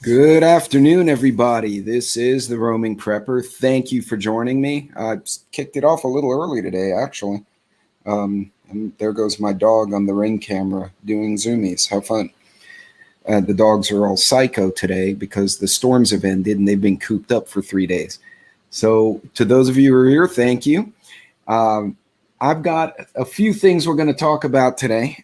Good afternoon, everybody. This is the Roaming Prepper. Thank you for joining me. I kicked it off a little early today, actually. And there goes my dog on the Ring camera doing zoomies. How fun. The dogs are all psycho today because the storms have ended and they've been cooped up for 3 days. So to those of you who are here, thank you. I've got a few things we're going to talk about today.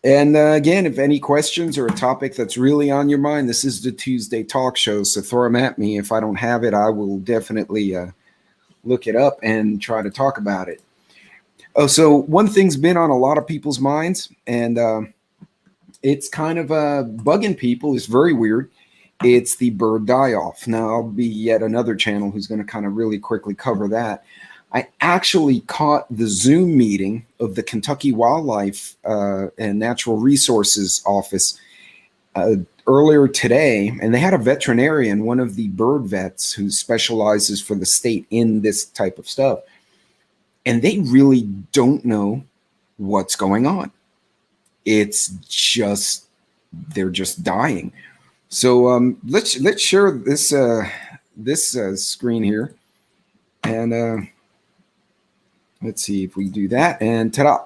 And again, if any questions or a topic that's really on your mind, this is the Tuesday talk show, so throw them at me. If I don't have it, I will definitely look it up and try to talk about it. Oh, so one thing's been on a lot of people's minds, and it's kind of bugging people. It's very weird. It's the bird die-off. Now, I'll be yet another channel who's going to kind of really quickly cover that. I actually caught the Zoom meeting of the Kentucky Wildlife and Natural Resources Office earlier today, and they had a veterinarian, one of the bird vets who specializes for the state in this type of stuff, and they really don't know what's going on. It's just, they're just dying. So let's share this screen here, and let's see if we do that, and ta-da.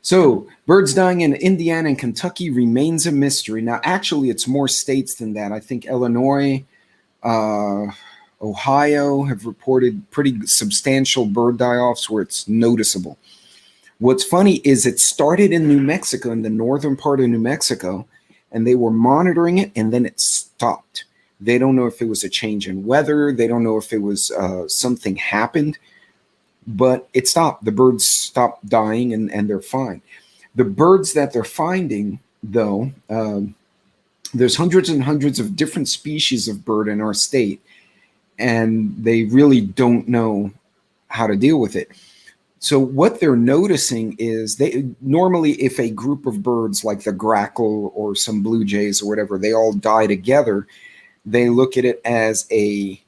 So birds dying in Indiana and Kentucky remains a mystery. Now, actually, it's more states than that. I think Illinois, Ohio have reported pretty substantial bird die-offs where it's noticeable. What's funny is it started in New Mexico, in the northern part of New Mexico, and they were monitoring it, and then it stopped. They don't know if it was a change in weather. They don't know if it was something happened. But it stopped. The birds stopped dying, and they're fine. The birds that they're finding, though, there's hundreds and hundreds of different species of bird in our state, and they really don't know how to deal with it. So what they're noticing is they normally, if a group of birds like the grackle or some blue jays or whatever, they all die together, they look at it as a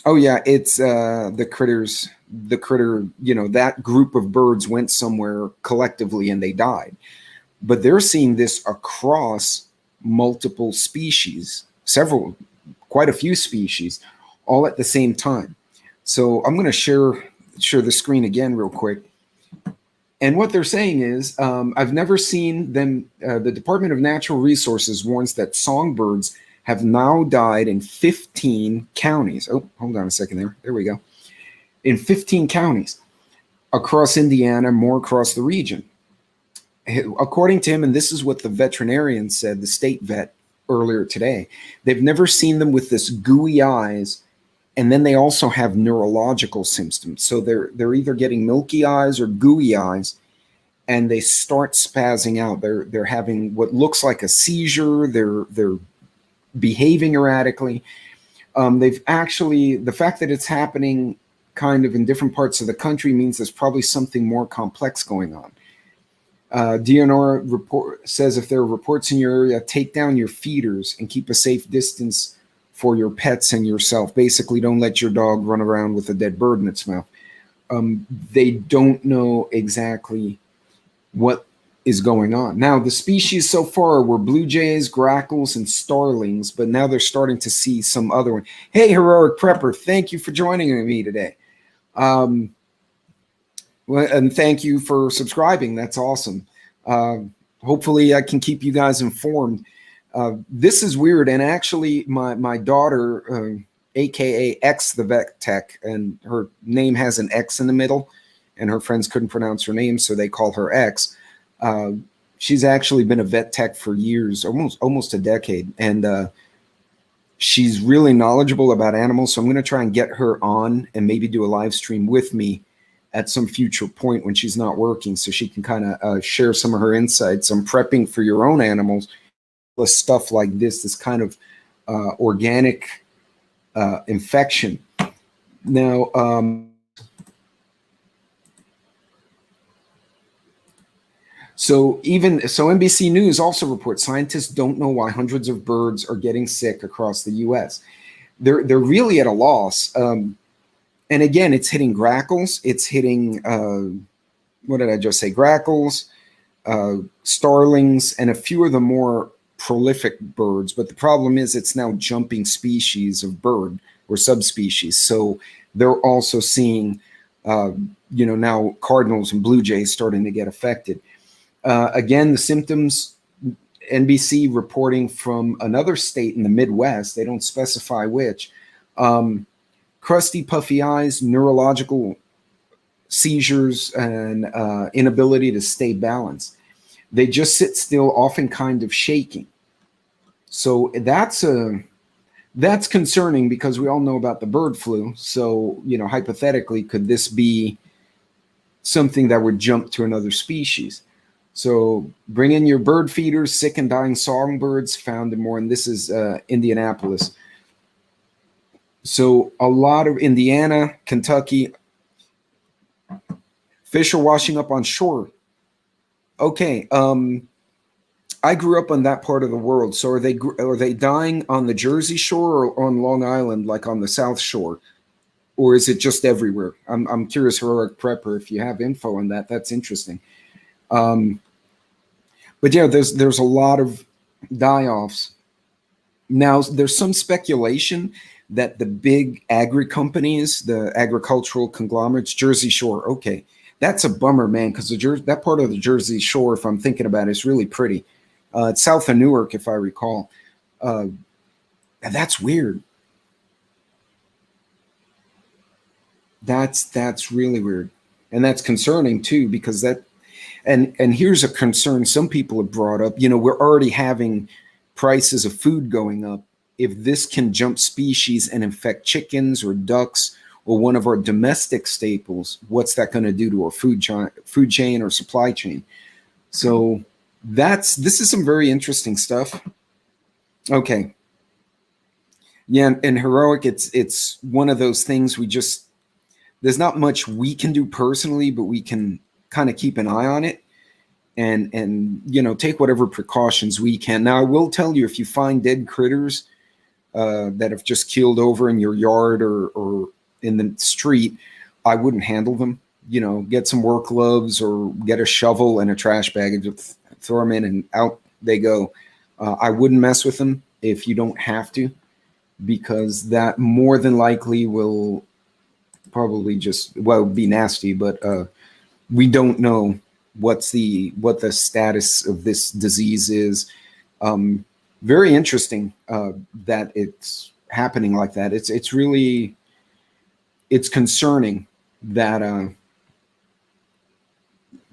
oh yeah, it's the critter, that group of birds went somewhere collectively and they died. But they're seeing this across multiple species, quite a few species, all at the same time. So I'm going to share the screen again real quick. And what they're saying is, I've never seen them, the Department of Natural Resources warns that songbirds have now died in 15 counties. Oh, hold on a second there. There we go. In 15 counties across Indiana, more across the region. According to him, and this is what the veterinarian said, the state vet earlier today, they've never seen them with this gooey eyes, and then they also have neurological symptoms. So they're either getting milky eyes or gooey eyes, and they start spazzing out. They're having what looks like a seizure. They're behaving erratically. They've actually, the fact that it's happening kind of in different parts of the country means there's probably something more complex going on. DNR report says if there are reports in your area, take down your feeders and keep a safe distance for your pets and yourself. Basically, don't let your dog run around with a dead bird in its mouth. They don't know exactly what is going on. Now, the species so far were blue jays, grackles, and starlings, but now they're starting to see some other one. Hey, Heroic Prepper, thank you for joining me today. Well, and thank you for subscribing. That's awesome. Hopefully I can keep you guys informed. This is weird, and actually my daughter, aka X the Vet Tech, and her name has an X in the middle, and her friends couldn't pronounce her name, so they call her X. She's actually been a vet tech for years, almost a decade, and she's really knowledgeable about animals. So I'm going to try and get her on and maybe do a live stream with me at some future point when she's not working, so she can kind of share some of her insights on prepping for your own animals, plus stuff like this kind of organic infection. Now, So NBC News also reports scientists don't know why hundreds of birds are getting sick across the U.S. They're really at a loss. And again, it's hitting grackles. It's hitting, what did I just say? Grackles, starlings, and a few of the more prolific birds. But the problem is it's now jumping species of bird or subspecies. So they're also seeing, now cardinals and blue jays starting to get affected. Again, the symptoms, NBC reporting from another state in the Midwest, they don't specify which, crusty, puffy eyes, neurological seizures, and inability to stay balanced. They just sit still, often kind of shaking. So that's concerning because we all know about the bird flu. So, hypothetically, could this be something that would jump to another species? So bring in your bird feeders, sick and dying songbirds found in more, and this is Indianapolis. So a lot of Indiana, Kentucky, fish are washing up on shore. Okay, I grew up on that part of the world. So are they dying on the Jersey Shore or on Long Island, like on the South Shore, or is it just everywhere? I'm curious, Heroic Prepper, if you have info on that. That's interesting. But yeah, there's a lot of die-offs. Now, there's some speculation that the big agri companies, the agricultural conglomerates, Jersey Shore, okay, that's a bummer, man, because that part of the Jersey Shore, if I'm thinking about it, is really pretty. It's south of Newark, if I recall. And that's weird. That's really weird. And that's concerning, too, because that and here's a concern some people have brought up. We're already having prices of food going up. If this can jump species and infect chickens or ducks or one of our domestic staples, what's that going to do to our food chain or supply chain? So this is some very interesting stuff. Okay. Yeah, and Heroic, it's one of those things there's not much we can do personally, but we can kind of keep an eye on it and take whatever precautions we can. Now, I will tell you, if you find dead critters that have just keeled over in your yard or in the street, I wouldn't handle them. Get some work gloves or get a shovel and a trash bag and just throw them in and out they go. I wouldn't mess with them if you don't have to, because that more than likely will probably be nasty, but we don't know what the status of this disease is. Very interesting that it's happening like that. It's concerning that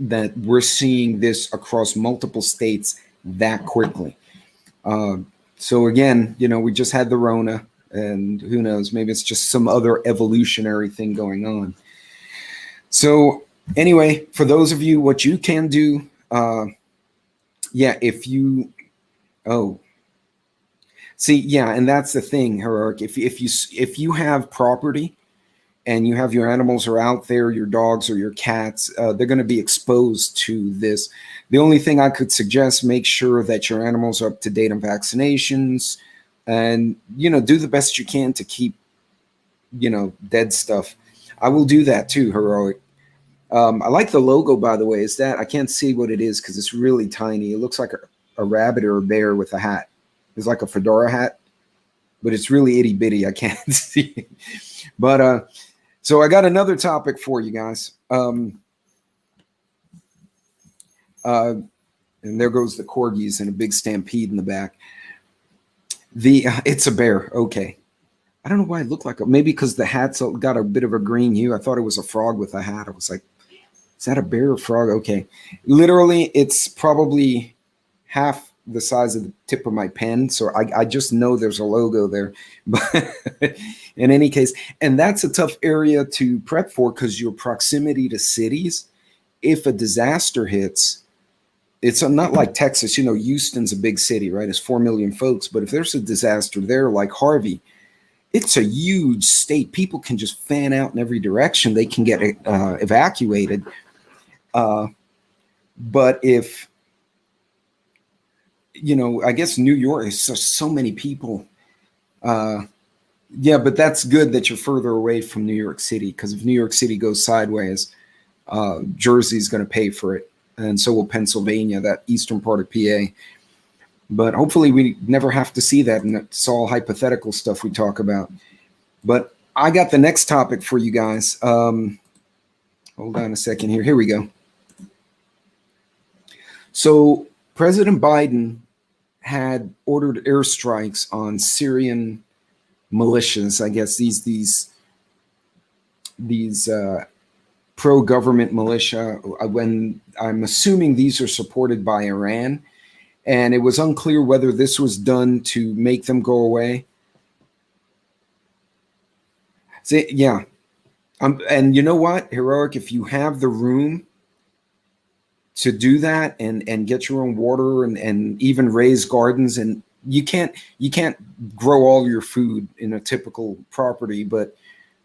that we're seeing this across multiple states that quickly. So again, we just had the Rona, and who knows, maybe it's just some other evolutionary thing going on. So anyway, for those of you, what you can do, and that's the thing, Heroic. If you have property and you have your animals are out there, your dogs or your cats, they're going to be exposed to this. The only thing I could suggest, make sure that your animals are up to date on vaccinations, and do the best you can to keep dead stuff. I will do that too, Heroic. I like the logo, by the way. I can't see what it is because it's really tiny. It looks like a rabbit or a bear with a hat. It's like a fedora hat, but it's really itty bitty. I can't see it. But so I got another topic for you guys. And there goes the corgis in a big stampede in the back. It's a bear. Okay. I don't know why it looked like maybe because the hat's got a bit of a green hue. I thought it was a frog with a hat. I was like, is that a bear or frog? Okay. Literally, it's probably half the size of the tip of my pen. So I just know there's a logo there. But in any case, and that's a tough area to prep for because your proximity to cities, if a disaster hits, it's not like Texas. Houston's a big city, right? It's 4 million folks. But if there's a disaster there like Harvey, it's a huge state. People can just fan out in every direction. They can get evacuated. But if, I guess New York is so many people. Yeah, but that's good that you're further away from New York City, because if New York City goes sideways, Jersey's going to pay for it. and so will Pennsylvania, that eastern part of PA. But hopefully we never have to see that, and it's all hypothetical stuff we talk about. But I got the next topic for you guys. Hold on a second here. Here we go. So President Biden had ordered airstrikes on Syrian militias. I guess these pro-government militia, when I'm assuming these are supported by Iran. And it was unclear whether this was done to make them go away. So, yeah. And you know what, Heroic, if you have the room to do that and get your own water and even raise gardens, and you can't grow all your food in a typical property, but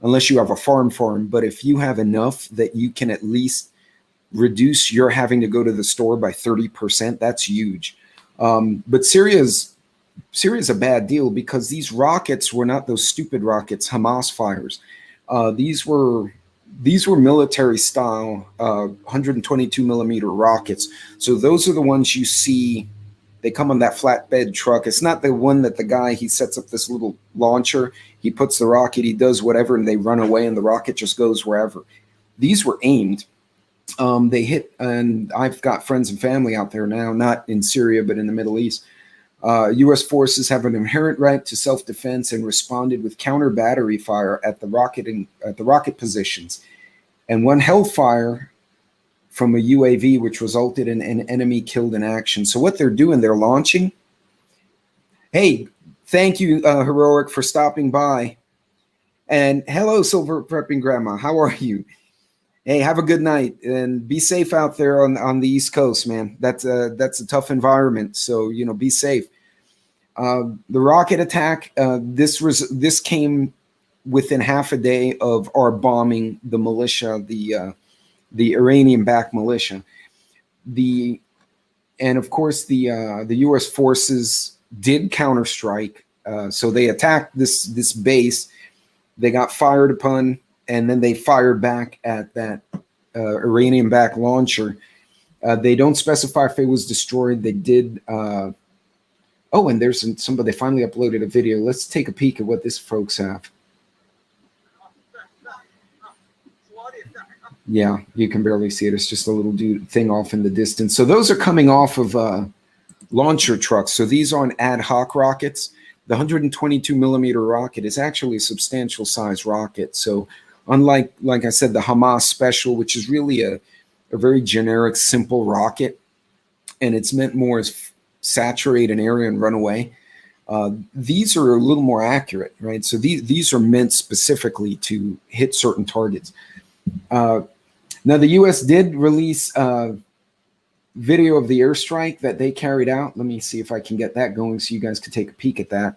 unless you have a farm, but if you have enough that you can at least reduce your having to go to the store by 30%, that's huge. But Syria's a bad deal because these rockets were not those stupid rockets Hamas fires. These were military style 122 millimeter rockets. So those are the ones you see. They come on that flatbed truck. It's not the one that the guy, he sets up this little launcher, he puts the rocket, he does whatever, and they run away and the rocket just goes wherever. These were aimed. They hit, and I've got friends and family out there now, not in Syria, but in the Middle East. U.S. forces have an inherent right to self-defense and responded with counter battery fire at the rocket positions, and one hellfire from a UAV, which resulted in an enemy killed in action. So what they're doing, they're launching. Hey, thank you, Heroic, for stopping by, and hello, Silver Prepping Grandma. How are you? Hey, have a good night and be safe out there on the East Coast, man. That's a tough environment, so be safe. The rocket attack, this came within half a day of our bombing the militia, the Iranian-backed militia. And of course the U.S. forces did counterstrike, so they attacked this base. They got fired upon. And then they fired back at that Iranian-backed launcher. They don't specify if it was destroyed. They did. Oh, and there's somebody. They finally uploaded a video. Let's take a peek at what this folks have. Yeah, you can barely see it. It's just a little thing off in the distance. So those are coming off of launcher trucks. So these aren't ad hoc rockets. The 122 millimeter rocket is actually a substantial size rocket. So unlike, like I said, the Hamas special, which is really a very generic, simple rocket, and it's meant more as saturate an area and run away. These are a little more accurate, right? So these are meant specifically to hit certain targets. Now, the U.S. did release video of the airstrike that they carried out. Let me see if I can get that going so you guys could take a peek at that.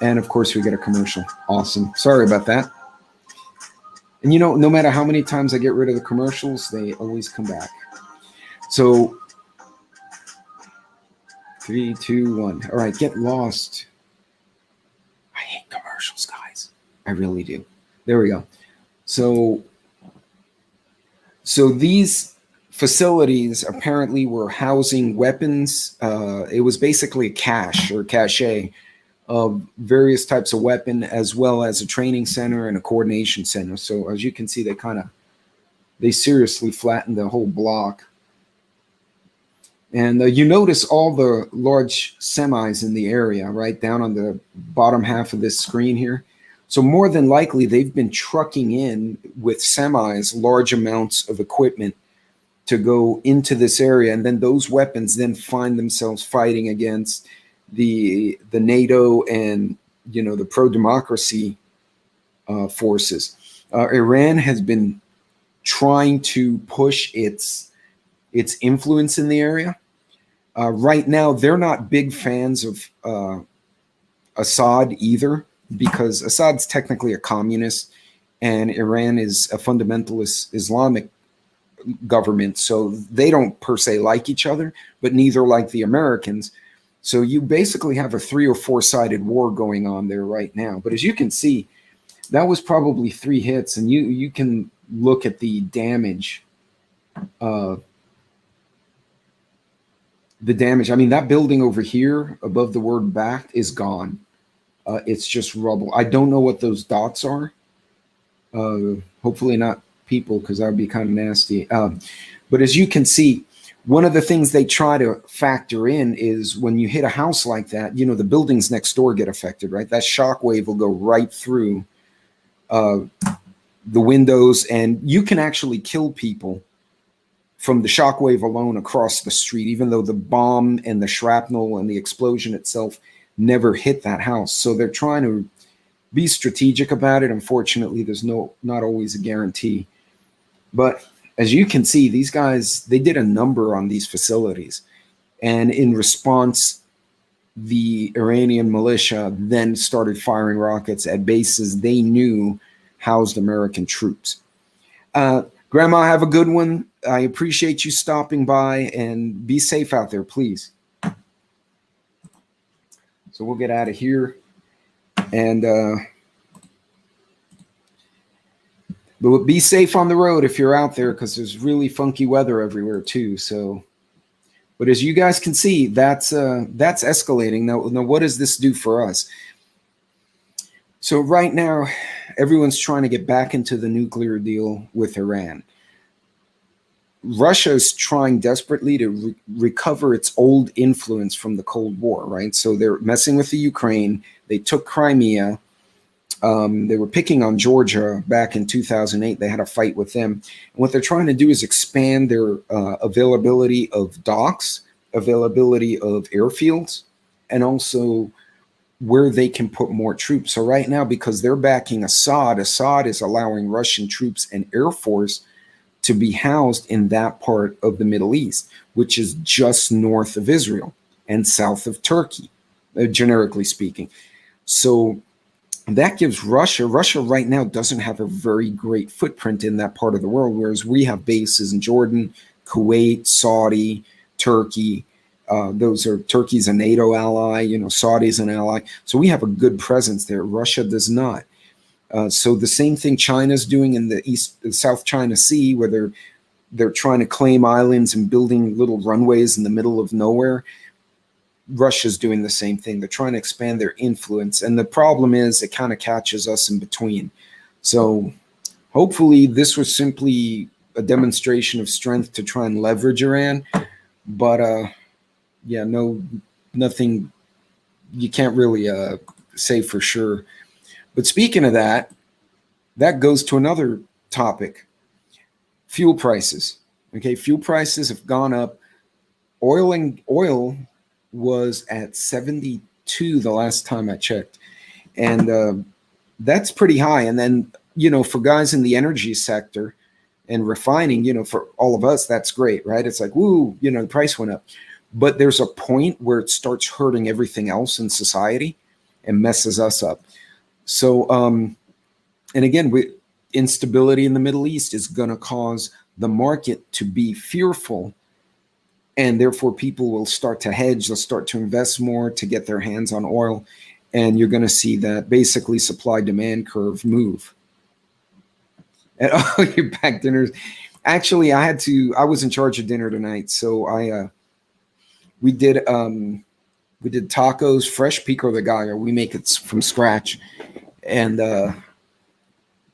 And, of course, we get a commercial. Awesome. Sorry about that. And, no matter how many times I get rid of the commercials, they always come back. So 3, 2, 1. All right, get lost. I hate commercials, guys. I really do. There we go. So these facilities apparently were housing weapons. It was basically a cache or cache of various types of weapon, as well as a training center and a coordination center. So as you can see, they seriously flattened the whole block. And you notice all the large semis in the area, right down on the bottom half of this screen here. So more than likely, they've been trucking in with semis large amounts of equipment to go into this area, and then those weapons then find themselves fighting against the NATO and the pro-democracy forces. Iran has been trying to push its influence in the area. Right now, they're not big fans of Assad either, because Assad's technically a communist and Iran is a fundamentalist Islamic government. So they don't per se like each other, but neither like the Americans. So you basically have a 3 or 4-sided war going on there right now. But as you can see, that was probably 3 hits, and you can look at the damage the damage. I mean, that building over here above the word backed is gone. It's just rubble. I don't know what those dots are. Hopefully not people, because that would be kind of nasty. But as you can see, one of the things they try to factor in is when you hit a house like that, you know, the buildings next door get affected, right? That shock wave will go right through uh, the windows, and you can actually kill people from the shock wave alone across the street, even though the bomb and the shrapnel and the explosion itself never hit that house. So they're trying to be strategic about it. Unfortunately, there's not always a guarantee. But as you can see, these guys, they did a number on these facilities. And in response, the Iranian militia then started firing rockets at bases they knew housed American troops. Grandma, have a good one. I appreciate you stopping by, and be safe out there, please. So we'll get out of here. And but be safe on the road if you're out there, because there's really funky weather everywhere too. So, but as you guys can see, that's escalating. Now, what does this do for us? So right now, everyone's trying to get back into the nuclear deal with Iran. Russia is trying desperately to recover its old influence from the Cold War, right? So they're messing with the Ukraine. They took Crimea. They were picking on Georgia back in 2008. They had a fight with them. And what they're trying to do is expand their availability of docks, availability of airfields, and also where they can put more troops. So right now, because they're backing Assad, Assad is allowing Russian troops and Air Force to be housed in that part of the Middle East, which is just north of Israel and south of Turkey, generically speaking. So that gives Russia right now doesn't have a very great footprint in that part of the world, whereas we have bases in Jordan, Kuwait, Saudi, Turkey. Turkey's a NATO ally, you know, Saudi's an ally. So we have a good presence there. Russia does not. So the same thing China's doing in the South China Sea, where they're trying to claim islands and building little runways in the middle of nowhere. Russia's doing the same thing. They're trying to expand their influence. And the problem is it kind of catches us in between. So hopefully this was simply a demonstration of strength to try and leverage Iran. But yeah, nothing, you can't really say for sure. But speaking of that, that goes to another topic, fuel prices. Okay, fuel prices have gone up. Oil was at 72 the last time I checked. And that's pretty high. And then, you know, for guys in the energy sector and refining, you know, for all of us, that's great, right? It's like, woo, you know, the price went up. But there's a point where it starts hurting everything else in society and messes us up. So, and again, instability in the Middle East is going to cause the market to be fearful, and therefore people will start to hedge. They'll start to invest more to get their hands on oil, and you're going to see that basically supply-demand curve move. And oh, you're back dinners. Actually, I was in charge of dinner tonight, so we did tacos, fresh pico de gallo. We make it from scratch. And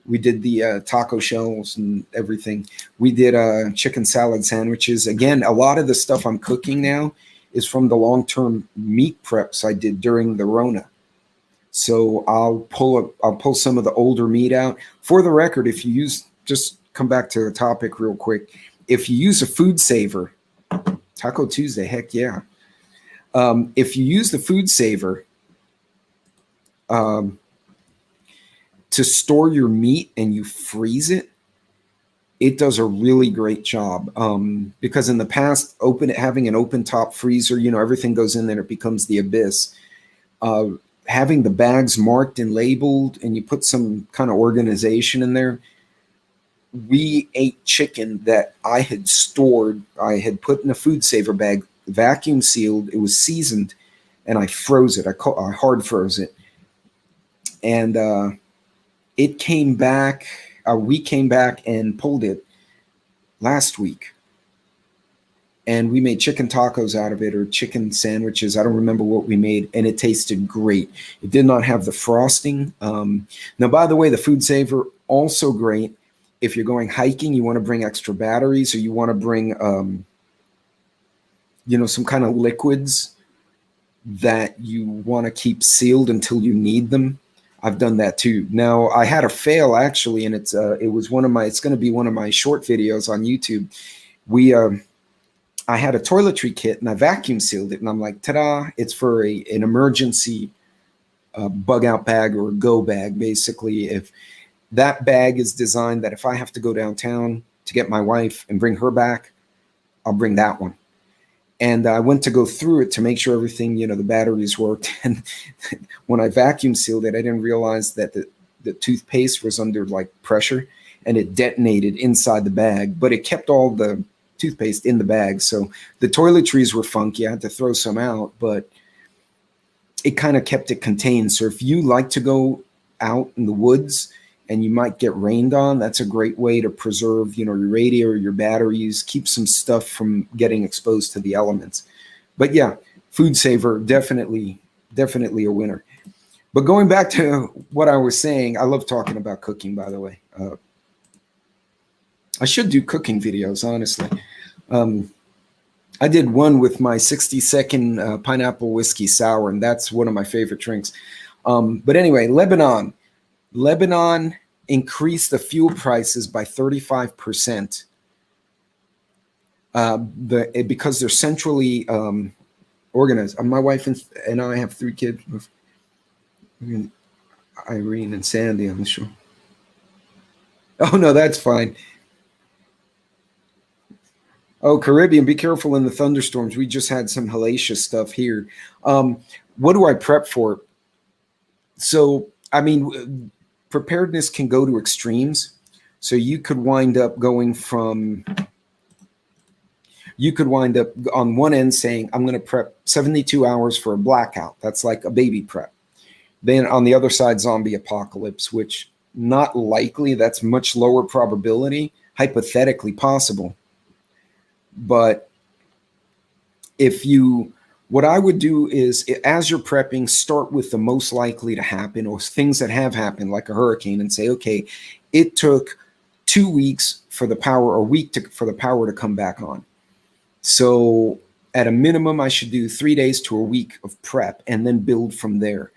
we did the taco shells and everything. We did chicken salad sandwiches. Again, a lot of the stuff I'm cooking now is from the long-term meat preps I did during the Rona. So I'll pull some of the older meat out. For the record, if you use, just come back to the topic real quick. If you use a food saver, Taco Tuesday, heck yeah. If you use the food saver, to store your meat and you freeze it, it does a really great job. Because in the past, having an open top freezer, you know, everything goes in there, it becomes the abyss. Having the bags marked and labeled, and you put some kind of organization in there. We ate chicken that I had stored. I had put in a food saver bag, vacuum sealed. It was seasoned, and I froze it. I hard froze it, and it came back. We came back and pulled it last week, and we made chicken tacos out of it, or chicken sandwiches. I don't remember what we made, and it tasted great. It did not have the frosting. Now, by the way, the Food Saver, also great if you're going hiking, you want to bring extra batteries, or you want to bring some kind of liquids that you want to keep sealed until you need them. I've done that too. Now, I had a fail actually, and it's going to be one of my short videos on YouTube. I had a toiletry kit and I vacuum sealed it, and I'm like, ta-da! It's for an emergency bug out bag, or a go bag. Basically, if that bag is designed that if I have to go downtown to get my wife and bring her back, I'll bring that one. And I went to go through it to make sure everything, the batteries worked. And when I vacuum sealed it, I didn't realize that the toothpaste was under like pressure, and it detonated inside the bag, but it kept all the toothpaste in the bag. So the toiletries were funky. I had to throw some out, but it kind of kept it contained. So if you like to go out in the woods and you might get rained on, that's a great way to preserve, your radio or your batteries, keep some stuff from getting exposed to the elements. But yeah, Food Saver, definitely a winner. But going back to what I was saying, I love talking about cooking, by the way. I should do cooking videos, honestly. I did one with my 60-second pineapple whiskey sour, and that's one of my favorite drinks. But anyway, Lebanon increased the fuel prices by 35%. Because they're centrally organized. My wife and I have 3 kids, Irene and Sandy, I'm sure. Oh no, that's fine. Oh, Caribbean, be careful in the thunderstorms. We just had some hellacious stuff here. What do I prep for? So, I mean, preparedness can go to extremes. So you could wind up on one end saying, I'm going to prep 72 hours for a blackout. That's like a baby prep. Then on the other side, zombie apocalypse, which not likely. That's much lower probability, hypothetically possible. But what I would do is, as you're prepping, start with the most likely to happen, or things that have happened, like a hurricane, and say, okay, it took 2 weeks for the power, or a week for the power to come back on. So at a minimum, I should do 3 days to a week of prep, and then build from there.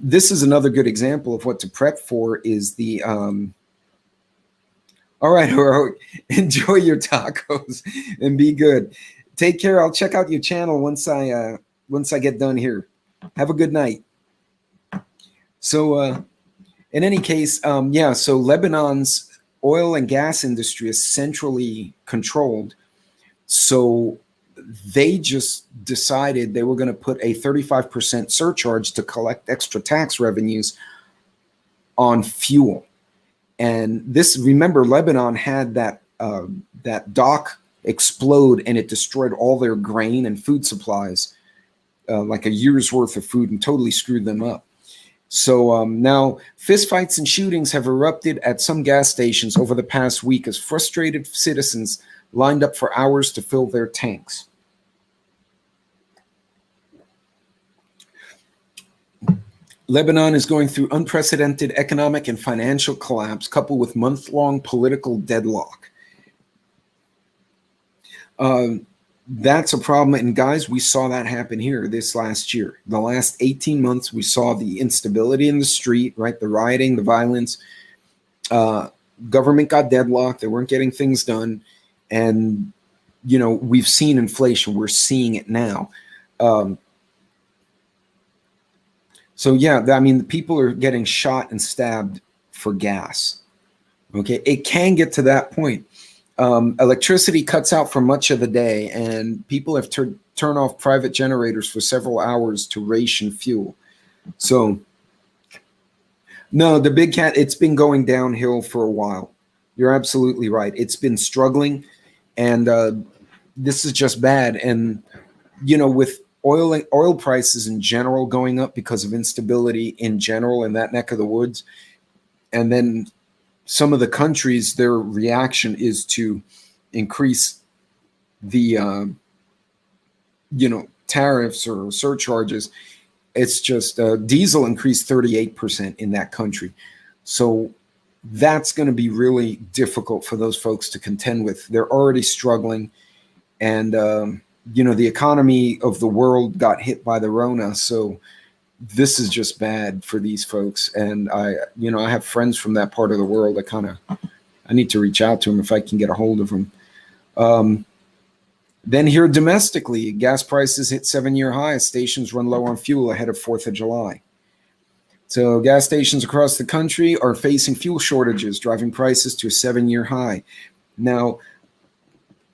This is another good example of what to prep for, is the all right, Oro, enjoy your tacos and be good. Take care. I'll check out your channel once I get done here. Have a good night. So in any case, so Lebanon's oil and gas industry is centrally controlled. So they just decided they were going to put a 35% surcharge to collect extra tax revenues on fuel. And remember, Lebanon had that dock explode, and it destroyed all their grain and food supplies, like a year's worth of food, and totally screwed them up. So now fistfights and shootings have erupted at some gas stations over the past week as frustrated citizens lined up for hours to fill their tanks. Lebanon is going through unprecedented economic and financial collapse, coupled with month-long political deadlock. That's a problem. And guys, we saw that happen here this last year. The last 18 months, we saw the instability in the street, right? The rioting, the violence. Government got deadlocked. They weren't getting things done. And, we've seen inflation. We're seeing it now. So yeah, I mean, people are getting shot and stabbed for gas. Okay, it can get to that point. Electricity cuts out for much of the day, and people have turned off private generators for several hours to ration fuel. So no, the big cat, it's been going downhill for a while. You're absolutely right. It's been struggling, and this is just bad. And with oil prices in general going up because of instability in general in that neck of the woods. And then some of the countries, their reaction is to increase the tariffs or surcharges. It's just diesel increased 38% in that country. So that's going to be really difficult for those folks to contend with. They're already struggling. And, the economy of the world got hit by the Rona. So this is just bad for these folks. And I have friends from that part of the world. I need to reach out to them if I can get a hold of them. Then here domestically, gas prices hit 7-year highs. Stations run low on fuel ahead of 4th of July. So gas stations across the country are facing fuel shortages, driving prices to a 7-year high. Now,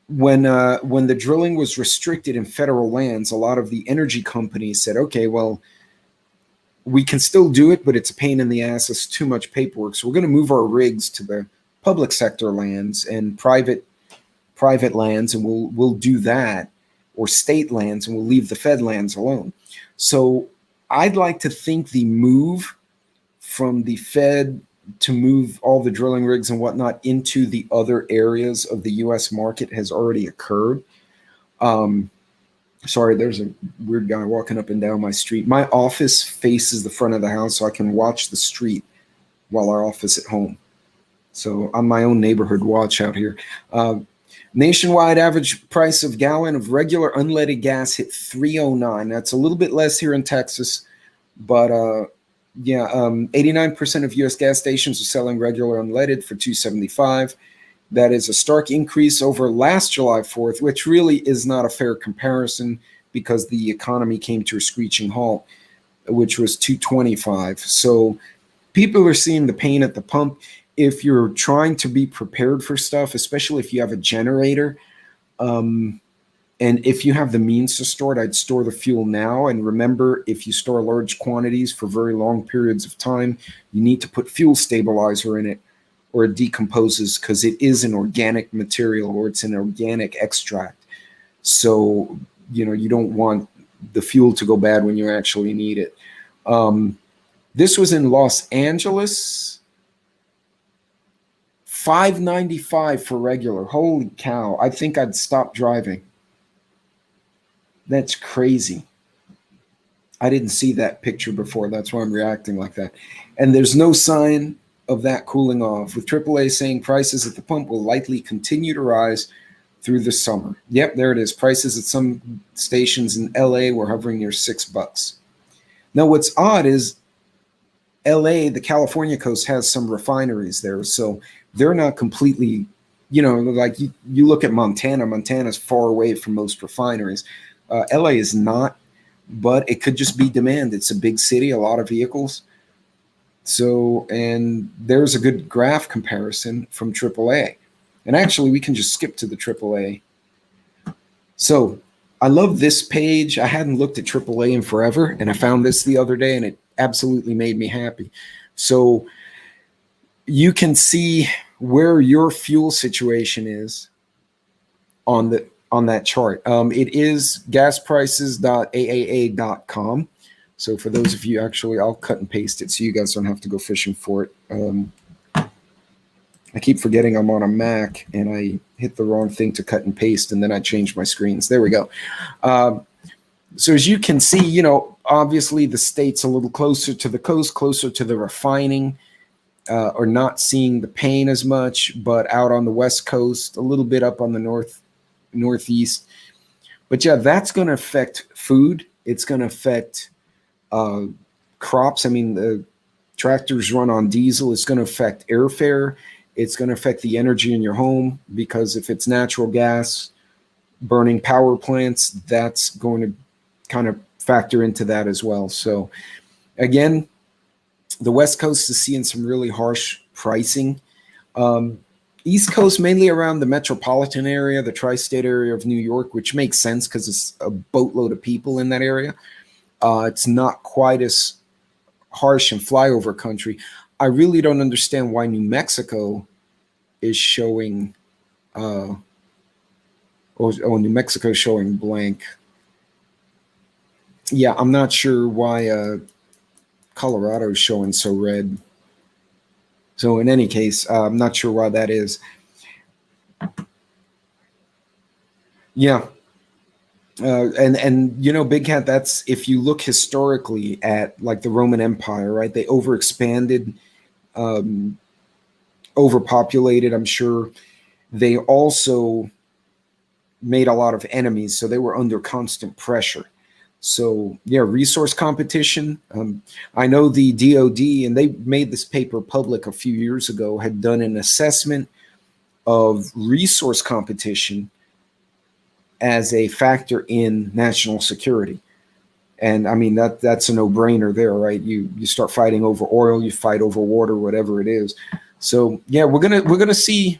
when the drilling was restricted in federal lands, a lot of the energy companies said, okay, well, we can still do it, but it's a pain in the ass. It's too much paperwork. So we're going to move our rigs to the public sector lands and private lands, and we'll do that, or state lands, and we'll leave the Fed lands alone. So I'd like to think the move from the Fed to move all the drilling rigs and whatnot into the other areas of the U.S. market has already occurred. Sorry, there's a weird guy walking up and down my street. My office faces the front of the house, so I can watch the street while our office at home. So I'm my own neighborhood watch out here. Nationwide average price of gallon of regular unleaded gas hit $3.09. That's a little bit less here in Texas, but 89% of U.S. gas stations are selling regular unleaded for $2.75. That is a stark increase over last July 4th, which really is not a fair comparison because the economy came to a screeching halt, which was $2.25. So people are seeing the pain at the pump. If you're trying to be prepared for stuff, especially if you have a generator, and if you have the means to store it, I'd store the fuel now. And remember, if you store large quantities for very long periods of time, you need to put fuel stabilizer in it, or it decomposes, because it is an organic material, or it's an organic extract. So, you don't want the fuel to go bad when you actually need it. This was in Los Angeles. $5.95 for regular. Holy cow. I think I'd stop driving. That's crazy. I didn't see that picture before. That's why I'm reacting like that. And there's no sign of that cooling off, with AAA saying prices at the pump will likely continue to rise through the summer. Yep, there it is. Prices at some stations in LA were hovering near $6. Now, what's odd is LA, the California coast, has some refineries there. So they're not completely, like you look at Montana. Montana's far away from most refineries. LA is not, but it could just be demand. It's a big city, a lot of vehicles. So, and there's a good graph comparison from AAA. And actually, we can just skip to the AAA. So I love this page. I hadn't looked at AAA in forever, and I found this the other day, and it absolutely made me happy. So you can see where your fuel situation is on that chart. It is gasprices.aaa.com. So for those of you, actually, I'll cut and paste it so you guys don't have to go fishing for it. I keep forgetting I'm on a Mac, and I hit the wrong thing to cut and paste, and then I changed my screens. There we go. So as you can see, obviously the state's a little closer to the coast, closer to the refining, or not seeing the pain as much, but out on the West Coast, a little bit up on the Northeast. But yeah, that's going to affect food. It's going to affect crops. I mean, the tractors run on diesel. It's going to affect airfare. It's going to affect the energy in your home, because if it's natural gas burning power plants, that's going to kind of factor into that as well. So again, the West Coast is seeing some really harsh pricing. East Coast, mainly around the metropolitan area, the tri-state area of New York, which makes sense because it's a boatload of people in that area. It's not quite as harsh in flyover country. I really don't understand why New Mexico is showing, New Mexico is showing blank. Yeah, I'm not sure why Colorado is showing so red. So in any case, I'm not sure why that is. Yeah. And you know, Big Cat, that's if you look historically at like the Roman Empire, right? They overexpanded, um, overpopulated, I'm sure. They also made a lot of enemies, so they were under constant pressure. So yeah, resource competition. I know the DoD, and they made this paper public a few years ago, had done an assessment of resource competition as a factor in national security. And I mean that's a no-brainer there, right? You start fighting over oil, you fight over water, whatever it is. So yeah, we're gonna see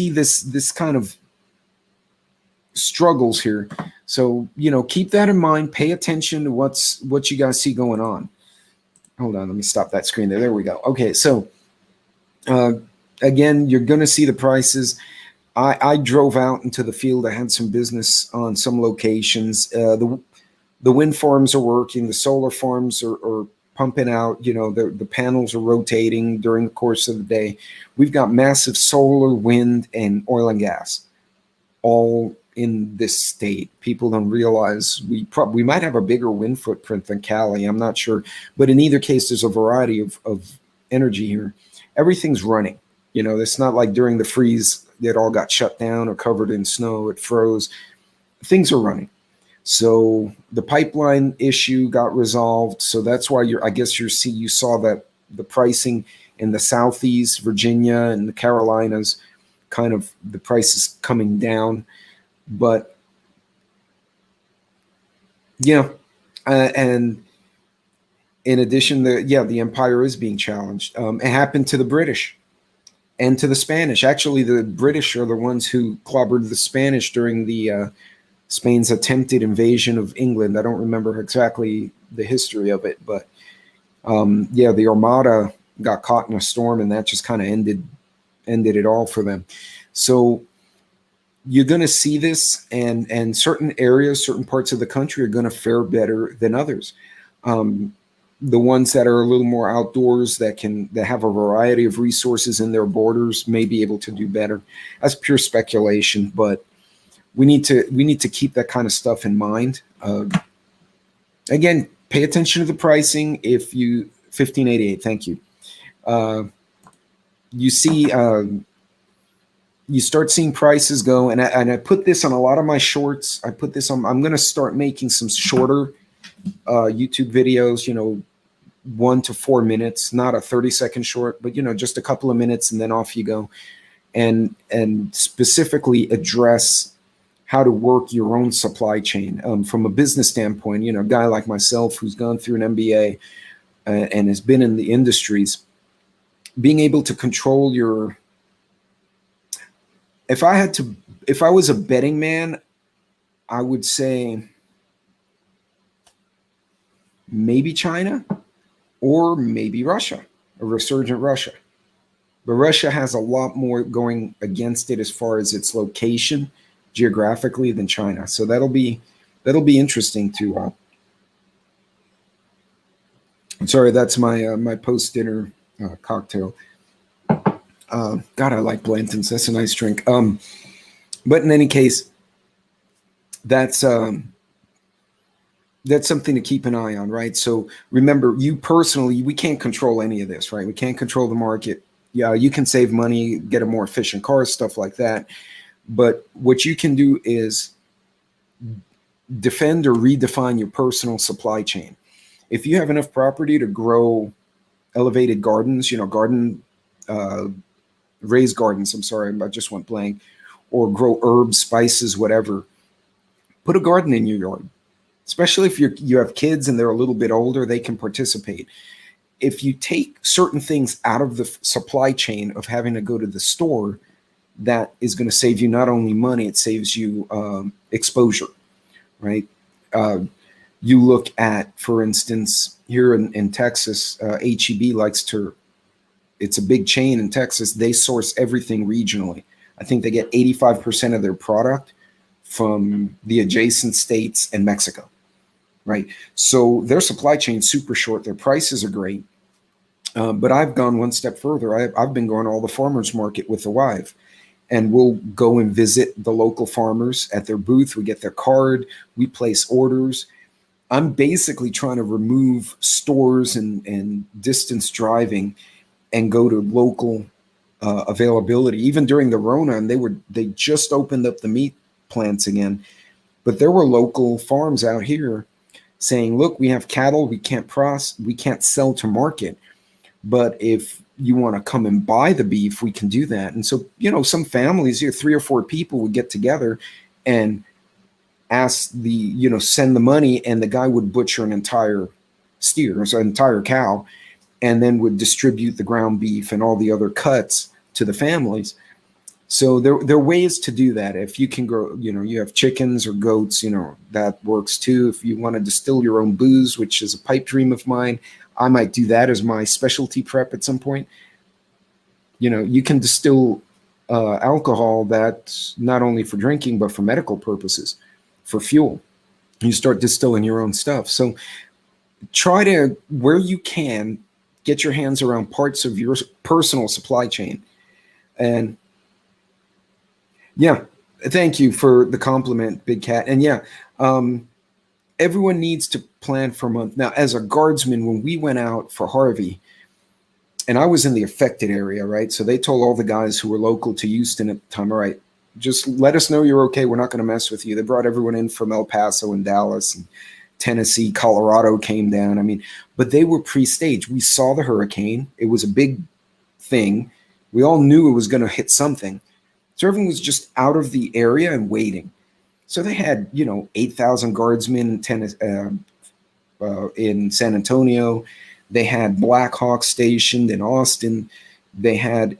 this kind of struggles here. So you know, keep that in mind. Pay attention to what you guys see going on. Hold on, let me stop that screen there. There we go. Okay, so uh, again, you're gonna see the prices. I drove out into the field. I had some business on some locations. The wind farms are working. The solar farms are pumping out. You know, the panels are rotating during the course of the day. We've got massive solar, wind, and oil and gas all in this state. People don't realize we might have a bigger wind footprint than Cali. I'm not sure, but in either case, there's a variety of energy here. Everything's running. You know, it's not like during the freeze it all got shut down or covered in snow. It froze. Things are running. So the pipeline issue got resolved. So that's why I guess you saw that the pricing in the Southeast, Virginia and the Carolinas, kind of the prices coming down. But yeah, and in addition, the empire is being challenged. It happened to the British and to the Spanish. Actually, the British are the ones who clobbered the Spanish during the Spain's attempted invasion of England. I don't remember exactly the history of it, but yeah, the Armada got caught in a storm, and that just kind of ended it all for them. So you're going to see this, and certain areas, certain parts of the country are going to fare better than others. Um, the ones that are a little more outdoors, that have a variety of resources in their borders, may be able to do better. That's pure speculation, but we need to keep that kind of stuff in mind. Again, pay attention to the pricing. If you 1588, thank you. You see, you start seeing prices go, and I put this on a lot of my shorts. I put this on. I'm going to start making some shorter YouTube videos. You know, 1 to 4 minutes, not a 30-second short, but you know, just a couple of minutes, and then off you go, and specifically address how to work your own supply chain from a business standpoint. You know, a guy like myself who's gone through an MBA and has been in the industries, being able to control your. If I was a betting man, I would say maybe China or maybe Russia, a resurgent Russia. But Russia has a lot more going against it as far as its location geographically than China. So that'll be interesting to. Sorry, that's my post dinner cocktail. God, I like Blanton's. That's a nice drink. But in any case, that's something to keep an eye on, right? So remember, you personally, we can't control any of this, right? We can't control the market. Yeah, you can save money, get a more efficient car, stuff like that. But what you can do is defend or redefine your personal supply chain. If you have enough property to grow elevated gardens, you know, raised gardens, I'm sorry, I just went blank, or grow herbs, spices, whatever, put a garden in your yard. Especially if you have kids and they're a little bit older, they can participate. If you take certain things out of the supply chain of having to go to the store, that is going to save you not only money, it saves you exposure, right? You look at, for instance, here in Texas, HEB likes to, it's a big chain in Texas. They source everything regionally. I think they get 85% of their product from the adjacent states and Mexico, right? So their supply chain is super short. Their prices are great. But I've gone one step further. I've been going to all the farmers market with the wife. and we'll go and visit the local farmers at their booth. We get their card, we place orders. I'm basically trying to remove stores and distance driving and go to local availability. Even during the Rona, and they just opened up the meat plants again, but there were local farms out here saying, "Look, we have cattle, we can't sell to market, but if you want to come and buy the beef, we can do that." And so, some families, 3 or 4 people would get together and ask send the money, and the guy would butcher an entire steer, so an entire cow, and then would distribute the ground beef and all the other cuts to the families. So there are ways to do that. If you can grow, you have chickens or goats, that works too. If you want to distill your own booze, which is a pipe dream of mine, I might do that as my specialty prep at some point. You can distill alcohol that's not only for drinking, but for medical purposes, for fuel. You start distilling your own stuff. So try to, where you can, get your hands around parts of your personal supply chain. And yeah, thank you for the compliment, Big Cat. And yeah, everyone needs to plan for a month. Now, as a guardsman, when we went out for Harvey, and I was in the affected area, right? So they told all the guys who were local to Houston at the time, all right, just let us know you're okay. We're not going to mess with you. They brought everyone in from El Paso and Dallas and Tennessee, Colorado came down. I mean, but they were pre-staged. We saw the hurricane. It was a big thing. We all knew it was going to hit something. So everyone was just out of the area and waiting. So they had, 8,000 guardsmen in San Antonio. They had Black Hawk stationed in Austin. They had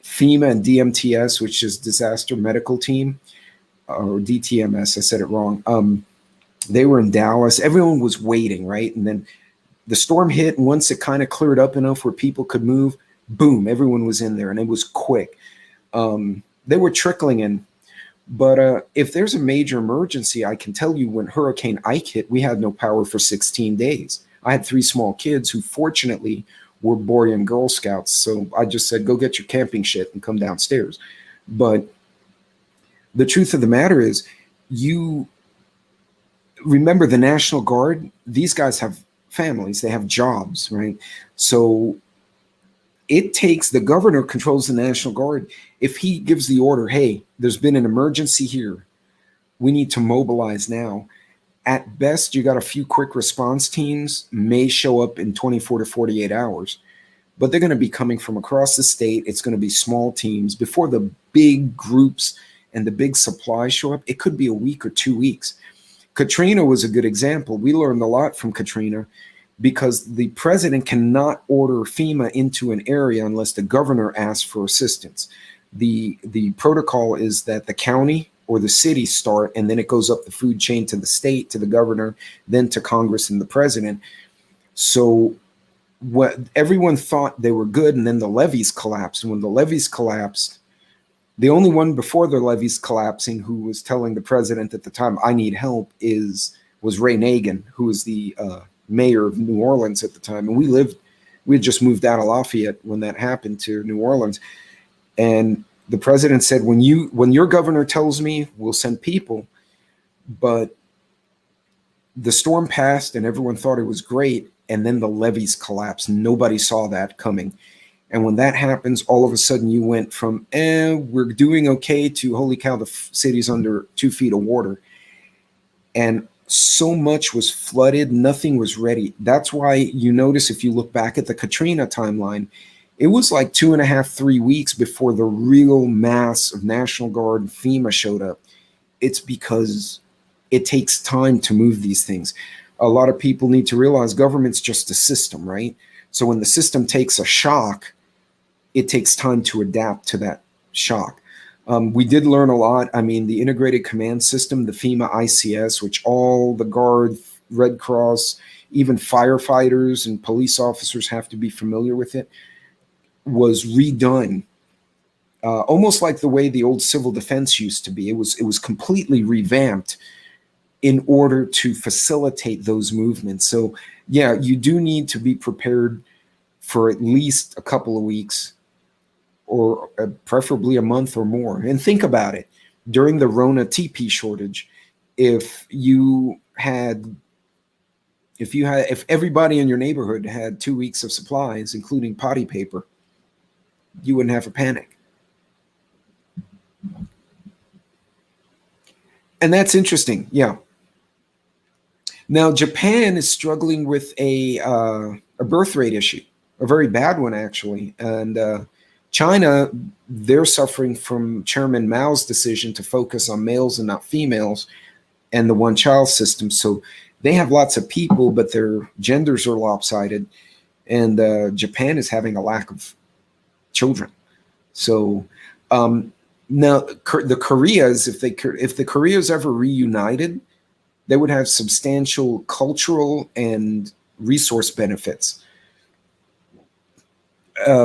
FEMA and DMTS, which is Disaster Medical Team, or DTMS. I said it wrong. They were in Dallas. Everyone was waiting, right? And then the storm hit, and once it kind of cleared up enough where people could move, boom, everyone was in there, and it was quick. They were trickling in. But if there's a major emergency, I can tell you when Hurricane Ike hit, we had no power for 16 days. I had 3 small kids who fortunately were boy and girl scouts. So I just said, go get your camping shit and come downstairs. But the truth of the matter is, you remember the National Guard, these guys have families, they have jobs, right? So it takes, the governor controls the National Guard. If he gives the order, hey, there's been an emergency here, we need to mobilize now. At best, you got a few quick response teams may show up in 24 to 48 hours, but they're going to be coming from across the state. It's going to be small teams. Before the big groups and the big supplies show up, it could be a week or 2 weeks. Katrina was a good example. We learned a lot from Katrina because the president cannot order FEMA into an area unless the governor asks for assistance. The protocol is that the county or the city start, and then it goes up the food chain to the state, to the governor, then to Congress and the president. So what everyone thought they were good, and then the levees collapsed. And when the levees collapsed, the only one before the levees collapsing who was telling the president at the time, I need help, was Ray Nagin, who was the mayor of New Orleans at the time. And we had just moved out of Lafayette when that happened to New Orleans. And the president said, when your governor tells me, we'll send people. But the storm passed and everyone thought it was great. And then the levees collapsed. Nobody saw that coming. And when that happens, all of a sudden you went from, we're doing okay, to holy cow, the city's under 2 feet of water. And so much was flooded. Nothing was ready. That's why you notice, if you look back at the Katrina timeline, it was like 2.5, 3 weeks before the real mass of National Guard and FEMA showed up. It's because it takes time to move these things. A lot of people need to realize government's just a system, right? So when the system takes a shock, it takes time to adapt to that shock. We did learn a lot. I mean, the integrated command system, the FEMA ICS, which all the Guard, Red Cross, even firefighters and police officers have to be familiar with it, was redone, almost like the way the old civil defense used to be. It was completely revamped in order to facilitate those movements. So yeah, you do need to be prepared for at least a couple of weeks. or preferably a month or more. And think about it. During the Rona TP shortage, if you had if everybody in your neighborhood had 2 weeks of supplies, including potty paper, you wouldn't have a panic. And that's interesting. Yeah. Now, Japan is struggling with a birth rate issue, a very bad one, actually. And China, they're suffering from Chairman Mao's decision to focus on males and not females and the one child system. So they have lots of people, but their genders are lopsided. And Japan is having a lack of children. So now the Koreas, if the Koreas ever reunited, they would have substantial cultural and resource benefits.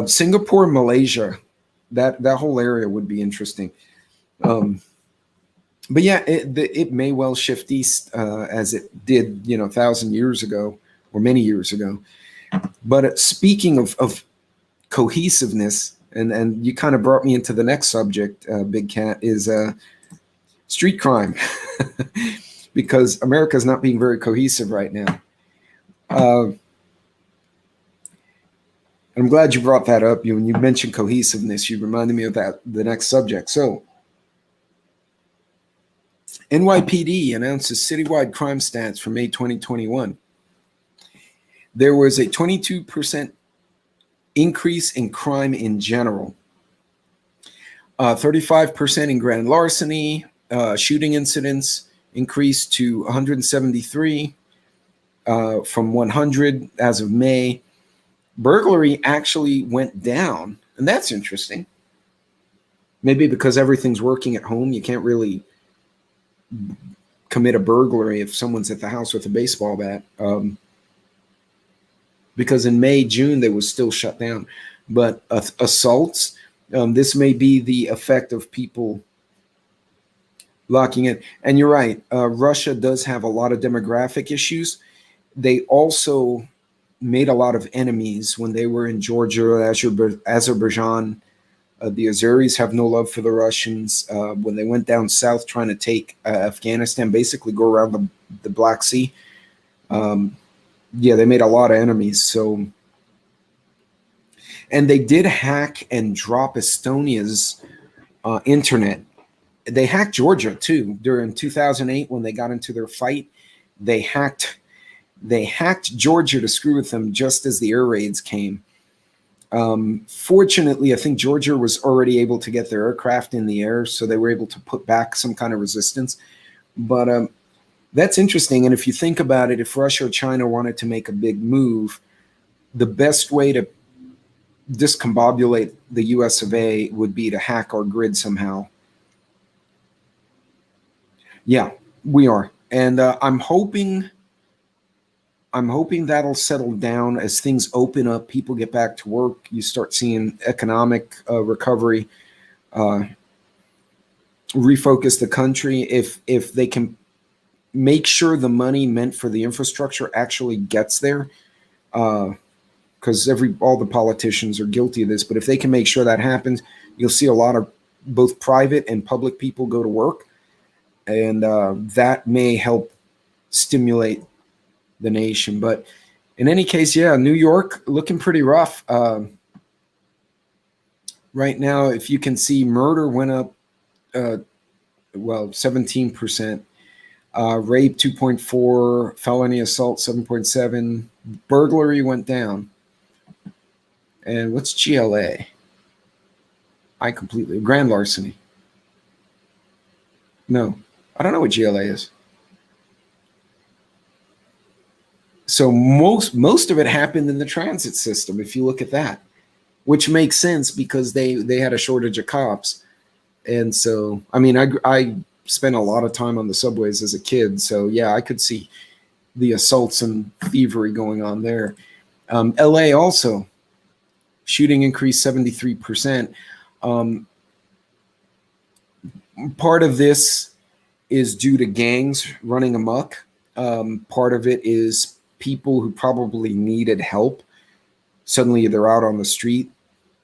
Singapore, Malaysia, that whole area would be interesting. But yeah, it may well shift east as it did, 1,000 years ago or many years ago. But speaking of cohesiveness, and you kind of brought me into the next subject, Big Cat, is street crime. Because America is not being very cohesive right now. I'm glad you brought that up. When you mentioned cohesiveness, you reminded me of the next subject. So, NYPD announces citywide crime stats for May 2021. There was a 22% increase in crime in general, 35% in grand larceny, shooting incidents increased to 173 from 100 as of May. Burglary actually went down, and that's interesting. Maybe because everything's working at home, you can't really commit a burglary if someone's at the house with a baseball bat. Because in May, June, they was still shut down. But assaults, this may be the effect of people locking in. And you're right, Russia does have a lot of demographic issues. They also made a lot of enemies when they were in Georgia, Azerbaijan. The Azeris have no love for the Russians. When they went down south trying to take Afghanistan, basically go around the Black Sea, they made a lot of enemies. So, and they did hack and drop Estonia's internet. They hacked Georgia too during 2008 when they got into their fight. They hacked Georgia to screw with them just as the air raids came. Fortunately, I think Georgia was already able to get their aircraft in the air, so they were able to put back some kind of resistance. But that's interesting. And if you think about it, if Russia or China wanted to make a big move, the best way to discombobulate the US of A would be to hack our grid somehow. Yeah, we are. And I'm hoping that'll settle down as things open up, people get back to work, you start seeing economic recovery, refocus the country. If they can make sure the money meant for the infrastructure actually gets there, because all the politicians are guilty of this, but if they can make sure that happens, you'll see a lot of both private and public people go to work, and that may help stimulate the nation. But in any case, yeah, New York looking pretty rough right now. If you can see, murder went up 17%, rape 2.4, felony assault 7.7, burglary went down. And what's GLA? Grand larceny. No, I don't know what GLA is. So most of it happened in the transit system, if you look at that, which makes sense because they had a shortage of cops. And so, I mean, I spent a lot of time on the subways as a kid. So yeah, I could see the assaults and thievery going on there. LA also, shooting increased 73%. Part of this is due to gangs running amok. Part of it is people who probably needed help. Suddenly they're out on the street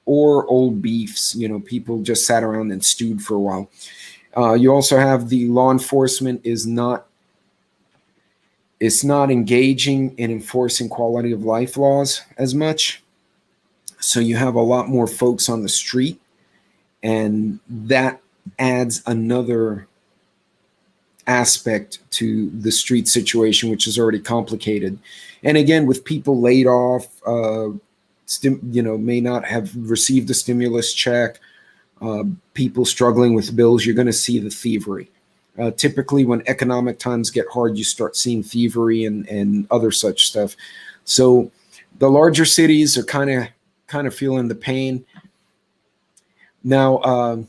or old beefs. People just sat around and stewed for a while. You also have the law enforcement is not engaging in enforcing quality of life laws as much. So you have a lot more folks on the street, and that adds another aspect to the street situation, which is already complicated. And again, with people laid off, may not have received a stimulus check, people struggling with bills, you're going to see the thievery. Typically, when economic times get hard, you start seeing thievery and other such stuff. So the larger cities are kind of feeling the pain. Now,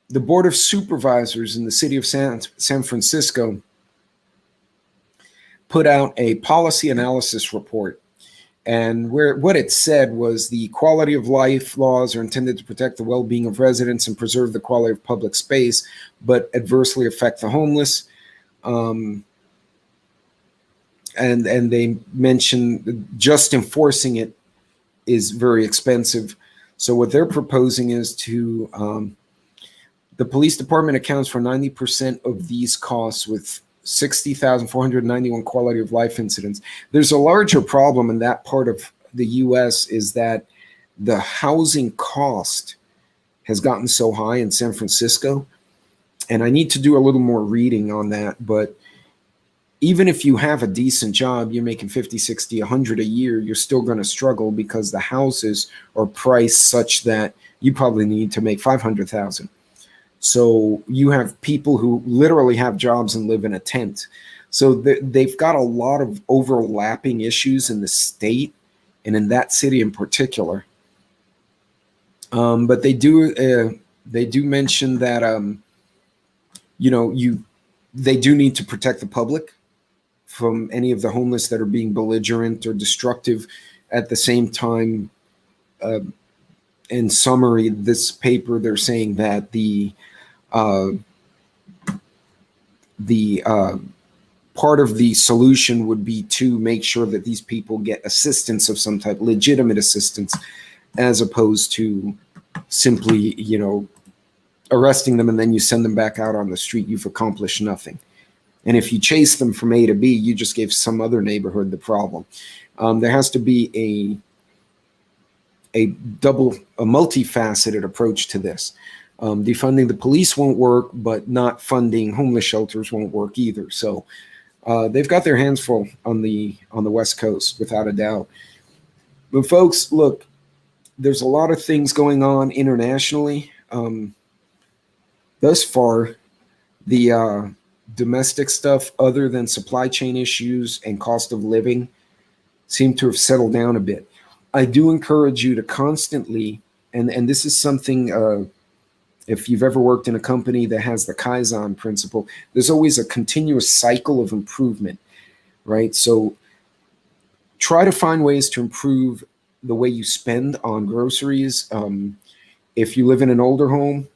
the Board of Supervisors in the city of San Francisco put out a policy analysis report. And what it said was the quality of life laws are intended to protect the well-being of residents and preserve the quality of public space, but adversely affect the homeless. And they mentioned just enforcing it is very expensive. So what they're proposing is to the police department accounts for 90% of these costs with 60,491 quality of life incidents. There's a larger problem in that part of the US is that the housing cost has gotten so high in San Francisco. And I need to do a little more reading on that. But even if you have a decent job, you're making 50, 60, 100 a year, you're still going to struggle because the houses are priced such that you probably need to make 500,000. So you have people who literally have jobs and live in a tent. So they've got a lot of overlapping issues in the state and in that city in particular. But they do mention that they do need to protect the public from any of the homeless that are being belligerent or destructive. At the same time, in summary, this paper, they're saying that the part of the solution would be to make sure that these people get assistance of some type, legitimate assistance, as opposed to simply, arresting them and then you send them back out on the street. You've accomplished nothing. And if you chase them from A to B, you just gave some other neighborhood the problem. There has to be a multifaceted approach to this. Defunding the police won't work, but not funding homeless shelters won't work either. So they've got their hands full on the West Coast, without a doubt. But folks, look, there's a lot of things going on internationally. Thus far, the domestic stuff, other than supply chain issues and cost of living, seem to have settled down a bit. I do encourage you to constantly, and this is something, if you've ever worked in a company that has the Kaizen principle, there's always a continuous cycle of improvement, right? So try to find ways to improve the way you spend on groceries. If you live in an older home,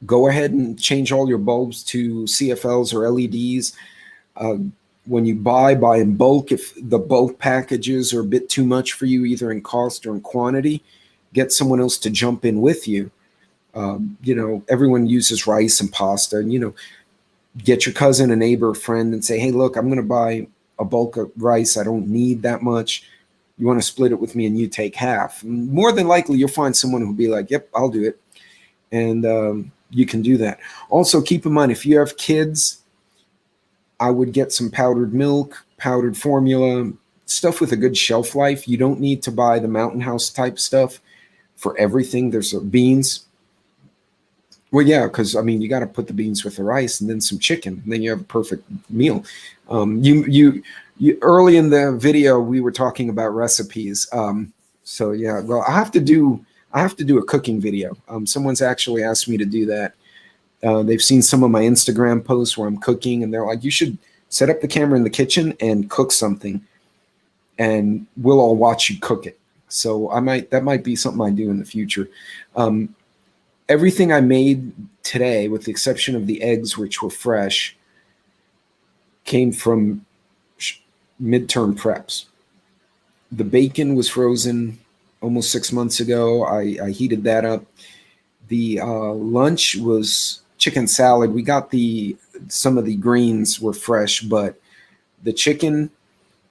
go ahead and change all your bulbs to CFLs or LEDs. When you buy in bulk. If the bulk packages are a bit too much for you, either in cost or in quantity, get someone else to jump in with you. Everyone uses rice and pasta, and, get your cousin, a neighbor, a friend, and say, hey, look, I'm going to buy a bulk of rice. I don't need that much. You want to split it with me and you take half. More than likely, you'll find someone who'll be like, yep, I'll do it. And you can do that. Also, keep in mind, if you have kids, I would get some powdered milk, powdered formula, stuff with a good shelf life. You don't need to buy the Mountain House type stuff for everything. There's beans. Well, yeah, because you got to put the beans with the rice and then some chicken, and then you have a perfect meal. You early in the video we were talking about recipes. So yeah, well, I have to do a cooking video. Someone's actually asked me to do that. They've seen some of my Instagram posts where I'm cooking, and they're like, you should set up the camera in the kitchen and cook something, and we'll all watch you cook it. So that might be something I do in the future. Everything I made today, with the exception of the eggs, which were fresh, came from midterm preps. The bacon was frozen almost 6 months ago. I heated that up. The lunch was chicken salad. We got some of the greens were fresh, but the chicken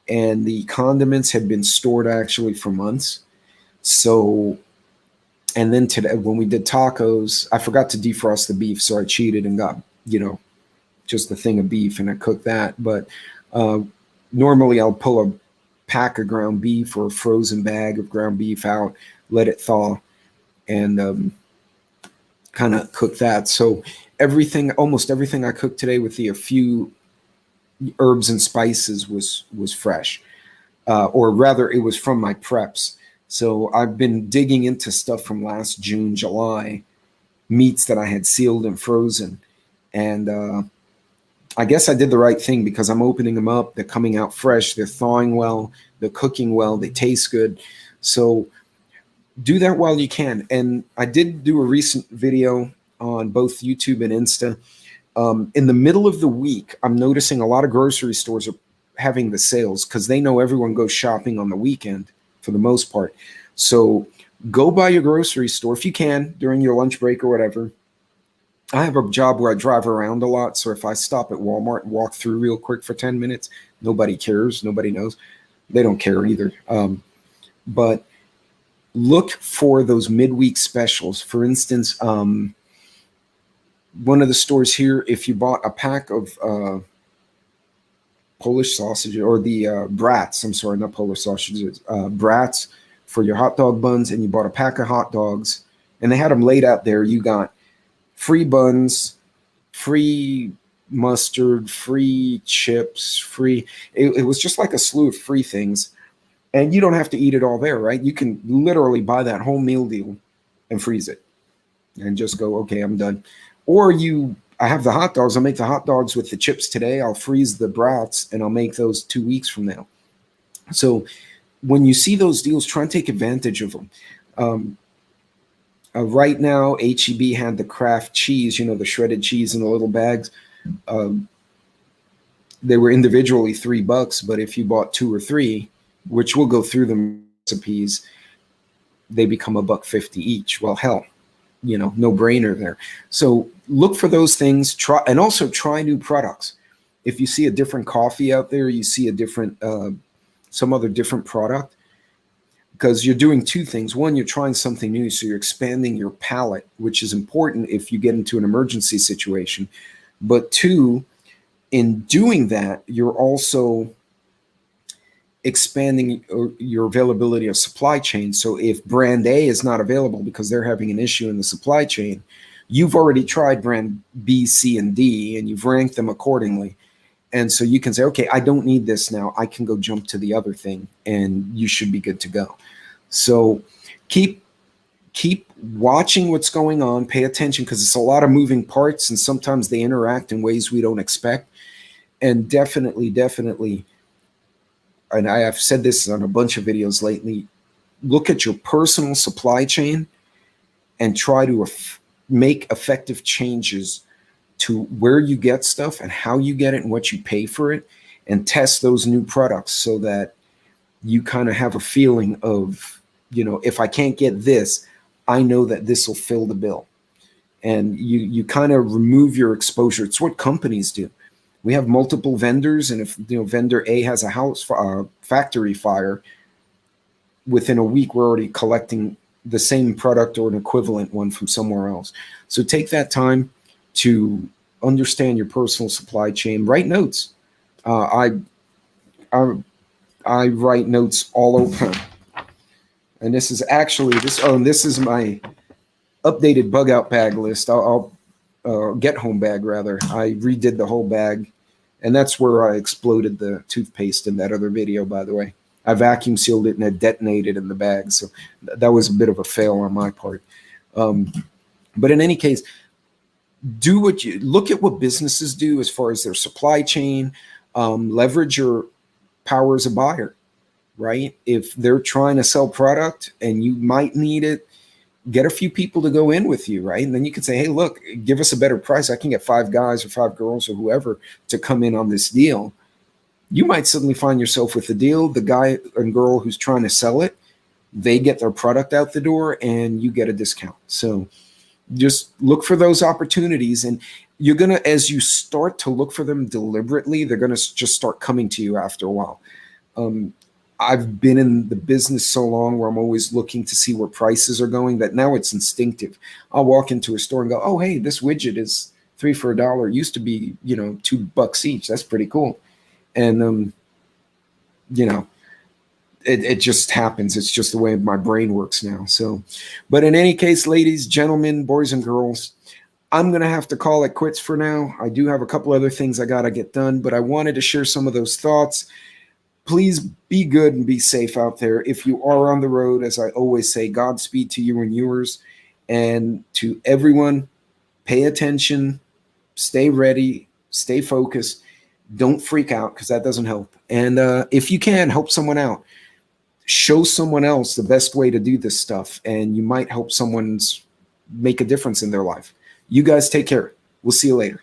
and the condiments had been stored actually for months. So, and then today when we did tacos, I forgot to defrost the beef, so I cheated and got, just a thing of beef and I cooked that. But uh, normally I'll pull a pack of ground beef or a frozen bag of ground beef out, let it thaw, and kind of cook that. So almost everything I cooked today, with a few herbs and spices, was fresh, or rather, it was from my preps. So I've been digging into stuff from last June, July, meats that I had sealed and frozen, and I guess I did the right thing because I'm opening them up. They're coming out fresh. They're thawing well. They're cooking well. They taste good. So do that while you can. And I did do a recent video on both YouTube and Insta. In the middle of the week, I'm noticing a lot of grocery stores are having the sales because they know everyone goes shopping on the weekend for the most part. So go by your grocery store if you can during your lunch break or whatever. I have a job where I drive around a lot. So if I stop at Walmart and walk through real quick for 10 minutes, nobody cares. Nobody knows. They don't care either. But look for those midweek specials. For instance, one of the stores here, if you bought a pack of Polish sausage, or the brats, I'm sorry, not Polish sausages, brats for your hot dog buns, and you bought a pack of hot dogs, and they had them laid out there, you got free buns, free mustard, free chips, free. It was just like a slew of free things. And you don't have to eat it all there, right? You can literally buy that whole meal deal and freeze it and just go, okay, I'm done. Or I have the hot dogs. I'll make the hot dogs with the chips today. I'll freeze the brats and I'll make those 2 weeks from now. So when you see those deals, try and take advantage of them. Right now, H-E-B had the Kraft cheese, the shredded cheese in the little bags. They were individually $3, but if you bought 2 or 3, which we'll go through the recipes, they become $1.50 each. Well, hell, no brainer there. So look for those things. And also try new products. If you see a different coffee out there, you see a different, some other different product, because you're doing 2 things. One, you're trying something new, so you're expanding your palate, which is important if you get into an emergency situation. But 2, in doing that, you're also expanding your availability of supply chain. So if brand A is not available because they're having an issue in the supply chain, you've already tried brand B, C, and D, and you've ranked them accordingly. And so you can say, okay, I don't need this now. I can go jump to the other thing, and you should be good to go. So keep watching what's going on. Pay attention, because it's a lot of moving parts, and sometimes they interact in ways we don't expect. And definitely, and I have said this on a bunch of videos lately, look at your personal supply chain and try to make effective changes to where you get stuff and how you get it and what you pay for it, and test those new products so that you kind of have a feeling of, if I can't get this, I know that this will fill the bill. And you kind of remove your exposure. It's what companies do. We have multiple vendors, and if vendor A has a factory fire, within a week we're already collecting the same product or an equivalent one from somewhere else. So take that time to understand your personal supply chain. Write notes. I write notes all over, and this is actually this is my updated bug out bag list. I'll get home bag rather. I redid the whole bag. And that's where I exploded the toothpaste in that other video, by the way. I vacuum sealed it and it detonated in the bag. So that was a bit of a fail on my part. But in any case, look at what businesses do as far as their supply chain. Leverage your power as a buyer, right? If they're trying to sell product and you might need it, get a few people to go in with you, right? And then you can say, hey, look, give us a better price. I can get 5 guys or 5 girls or whoever to come in on this deal. You might suddenly find yourself with the deal. The guy and girl who's trying to sell it they get their product out the door and you get a discount. So just look for those opportunities, and you're going to, as you start to look for them deliberately, they're going to just start coming to you after a while. I've been in the business so long where I'm always looking to see where prices are going that now it's instinctive. I'll walk into a store and go, oh, hey, this widget is 3 for $1. It used to be, $2 each. That's pretty cool. And, it just happens. It's just the way my brain works now. So, but in any case, ladies, gentlemen, boys and girls, I'm going to have to call it quits for now. I do have a couple other things I got to get done, but I wanted to share some of those thoughts. Please be good and be safe out there. If you are on the road, as I always say, Godspeed to you and yours. And to everyone, pay attention, stay ready, stay focused. Don't freak out, because that doesn't help. And if you can, help someone out. Show someone else the best way to do this stuff, and you might help someone's make a difference in their life. You guys take care. We'll see you later.